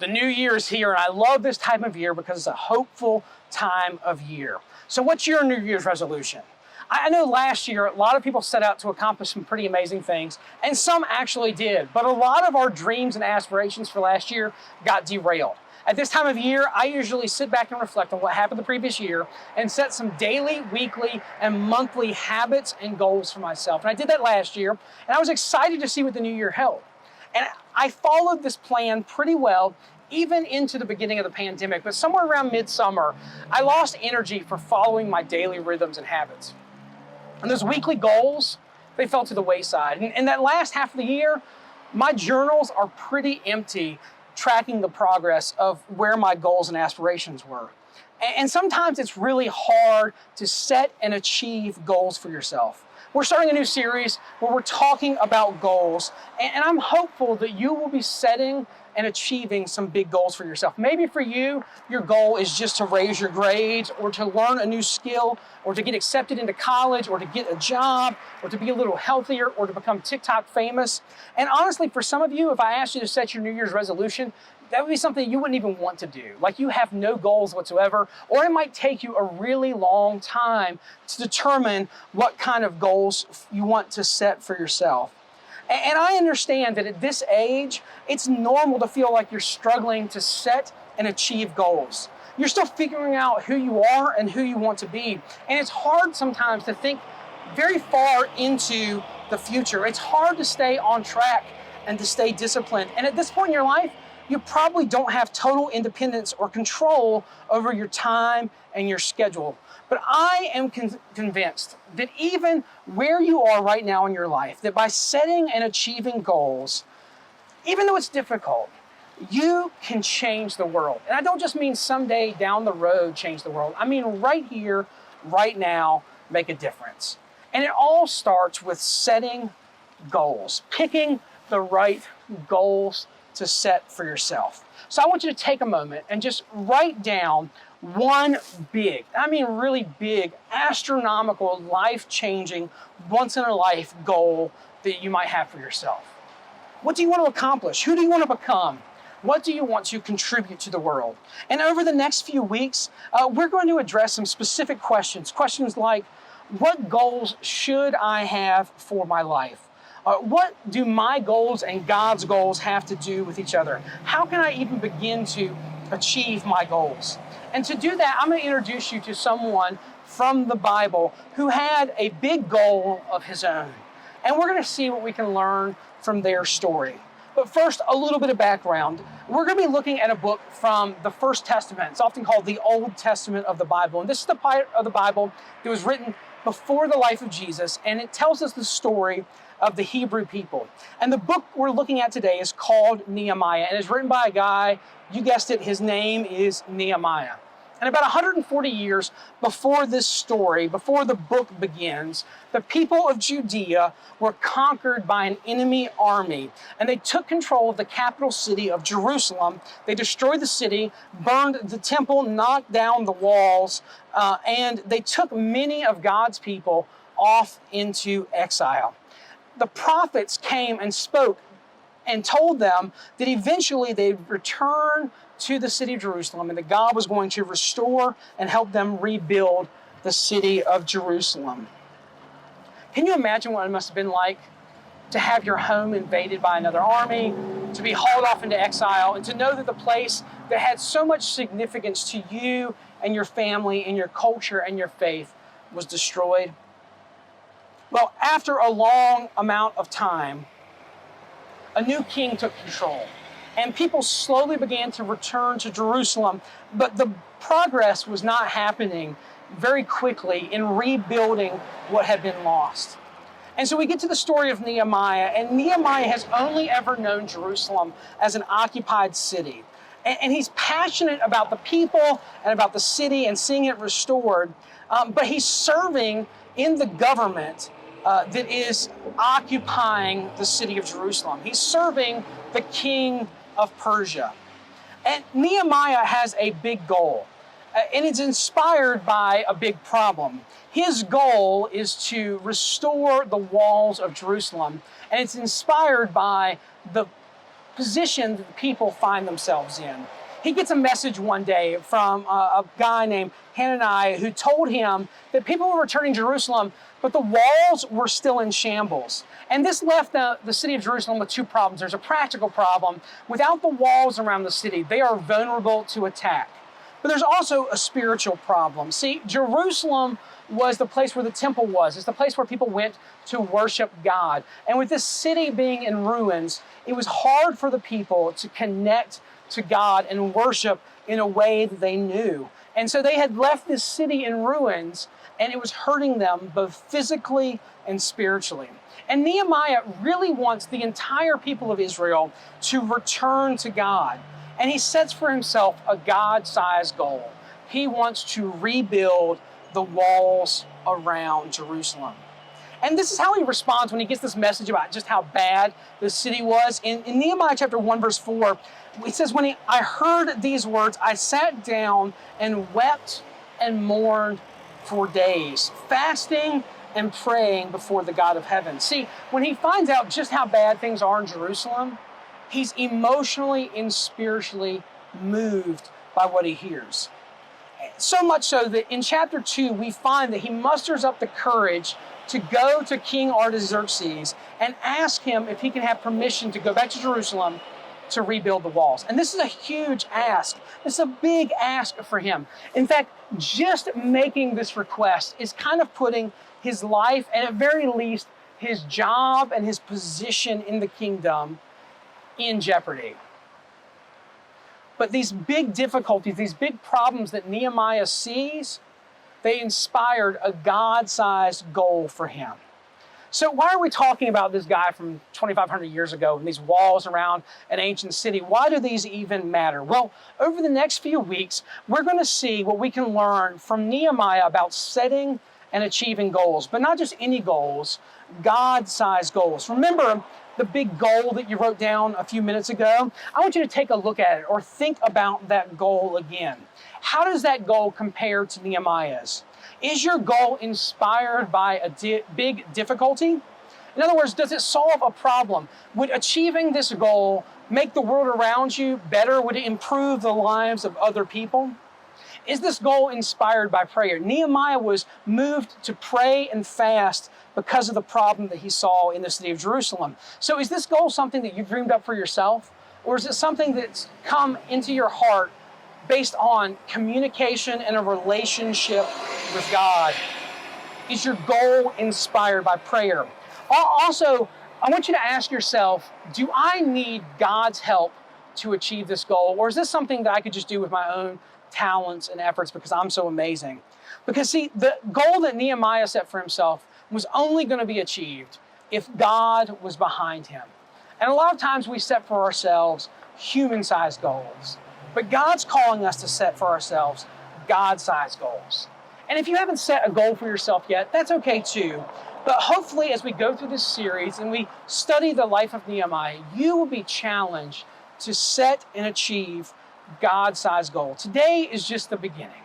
The new year is here, and I love this time of year because it's a hopeful time of year. So what's your New Year's resolution? I know last year, a lot of people set out to accomplish some pretty amazing things, and some actually did, but a lot of our dreams and aspirations for last year got derailed. At this time of year, I usually sit back and reflect on what happened the previous year and set some daily, weekly, and monthly habits and goals for myself. And I did that last year, and I was excited to see what the new year held. And I followed this plan pretty well, even into the beginning of the pandemic, but somewhere around midsummer, I lost energy for following my daily rhythms and habits. And those weekly goals, they fell to the wayside. And that last half of the year, my journals are pretty empty, tracking the progress of where my goals and aspirations were. And sometimes it's really hard to set and achieve goals for yourself. We're starting a new series where we're talking about goals, and I'm hopeful that you will be setting and achieving some big goals for yourself. Maybe for you, your goal is just to raise your grades, or to learn a new skill, or to get accepted into college, or to get a job, or to be a little healthier, or to become TikTok famous. And honestly, for some of you, if I asked you to set your New Year's resolution, that would be something you wouldn't even want to do. Like you have no goals whatsoever, or it might take you a really long time to determine what kind of goals you want to set for yourself. And I understand that at this age, it's normal to feel like you're struggling to set and achieve goals. You're still figuring out who you are and who you want to be. And it's hard sometimes to think very far into the future. It's hard to stay on track and to stay disciplined. And at this point in your life, you probably don't have total independence or control over your time and your schedule. But I am convinced that even where you are right now in your life, that by setting and achieving goals, even though it's difficult, you can change the world. And I don't just mean someday down the road change the world. I mean right here, right now, make a difference. And it all starts with setting goals, picking the right goals to set for yourself. So I want you to take a moment and just write down one big, I mean really big, astronomical, life-changing, once-in-a-life goal that you might have for yourself. What do you want to accomplish? Who do you want to become? What do you want to contribute to the world? And over the next few weeks, we're going to address some specific questions. Questions like, what goals should I have for my life? What do my goals and God's goals have to do with each other? How can I even begin to achieve my goals? And to do that, I'm going to introduce you to someone from the Bible who had a big goal of his own. And we're going to see what we can learn from their story. But first, a little bit of background. We're going to be looking at a book from the First Testament. It's often called the Old Testament of the Bible. And this is the part of the Bible that was written before the life of Jesus, and it tells us the story of the Hebrew people. And the book we're looking at today is called Nehemiah, and it's written by a guy, you guessed it, his name is Nehemiah. And about 140 years before this story, before the book begins, the people of Judea were conquered by an enemy army, and they took control of the capital city of Jerusalem. They destroyed the city, burned the temple, knocked down the walls, and they took many of God's people off into exile. The prophets came and spoke and told them that eventually they'd return to the city of Jerusalem and that God was going to restore and help them rebuild the city of Jerusalem. Can you imagine what it must have been like to have your home invaded by another army, to be hauled off into exile, and to know that the place that had so much significance to you and your family and your culture and your faith was destroyed? Well, after a long amount of time, a new king took control, and people slowly began to return to Jerusalem, but the progress was not happening very quickly in rebuilding what had been lost. And so we get to the story of Nehemiah, and Nehemiah has only ever known Jerusalem as an occupied city. And he's passionate about the people and about the city and seeing it restored, but he's serving in the government that is occupying the city of Jerusalem. He's serving the king of Persia. And Nehemiah has a big goal, and it's inspired by a big problem. His goal is to restore the walls of Jerusalem, and it's inspired by the position that the people find themselves in. He gets a message one day from a guy named Hananiah who told him that people were returning to Jerusalem, but the walls were still in shambles. And this left the city of Jerusalem with two problems. There's a practical problem. Without the walls around the city, they are vulnerable to attack. But there's also a spiritual problem. See, Jerusalem was the place where the temple was. It's the place where people went to worship God. And with this city being in ruins, it was hard for the people to connect to God and worship in a way that they knew. And so they had left this city in ruins, and it was hurting them both physically and spiritually. And Nehemiah really wants the entire people of Israel to return to God. And he sets for himself a God-sized goal. He wants to rebuild the walls around Jerusalem. And this is how he responds when he gets this message about just how bad the city was. In Nehemiah chapter 1, verse 4, it says, when I heard these words, I sat down and wept and mourned for days, fasting and praying before the God of heaven. See, when he finds out just how bad things are in Jerusalem, he's emotionally and spiritually moved by what he hears. So much so that in chapter 2, we find that he musters up the courage to go to King Artaxerxes and ask him if he can have permission to go back to Jerusalem to rebuild the walls. And this is a huge ask. This is a big ask for him. In fact, just making this request is kind of putting his life, and at very least his job and his position in the kingdom, in jeopardy. But these big difficulties, these big problems that Nehemiah sees, they inspired a God-sized goal for him. So why are we talking about this guy from 2,500 years ago and these walls around an ancient city? Why do these even matter? Well, over the next few weeks, we're going to see what we can learn from Nehemiah about setting and achieving goals, but not just any goals, God-sized goals. Remember the big goal that you wrote down a few minutes ago? I want you to take a look at it or think about that goal again. How does that goal compare to Nehemiah's? Is your goal inspired by a big difficulty? In other words, does it solve a problem? Would achieving this goal make the world around you better? Would it improve the lives of other people? Is this goal inspired by prayer? Nehemiah was moved to pray and fast because of the problem that he saw in the city of Jerusalem. So is this goal something that you dreamed up for yourself? Or is it something that's come into your heart based on communication and a relationship with God? Is your goal inspired by prayer? Also, I want you to ask yourself, do I need God's help to achieve this goal? Or is this something that I could just do with my own talents and efforts because I'm so amazing? Because see, the goal that Nehemiah set for himself was only going to be achieved if God was behind him. And a lot of times we set for ourselves human-sized goals. But God's calling us to set for ourselves God-sized goals. And if you haven't set a goal for yourself yet, that's okay too. But hopefully as we go through this series and we study the life of Nehemiah, you will be challenged to set and achieve God-sized goals. Today is just the beginning.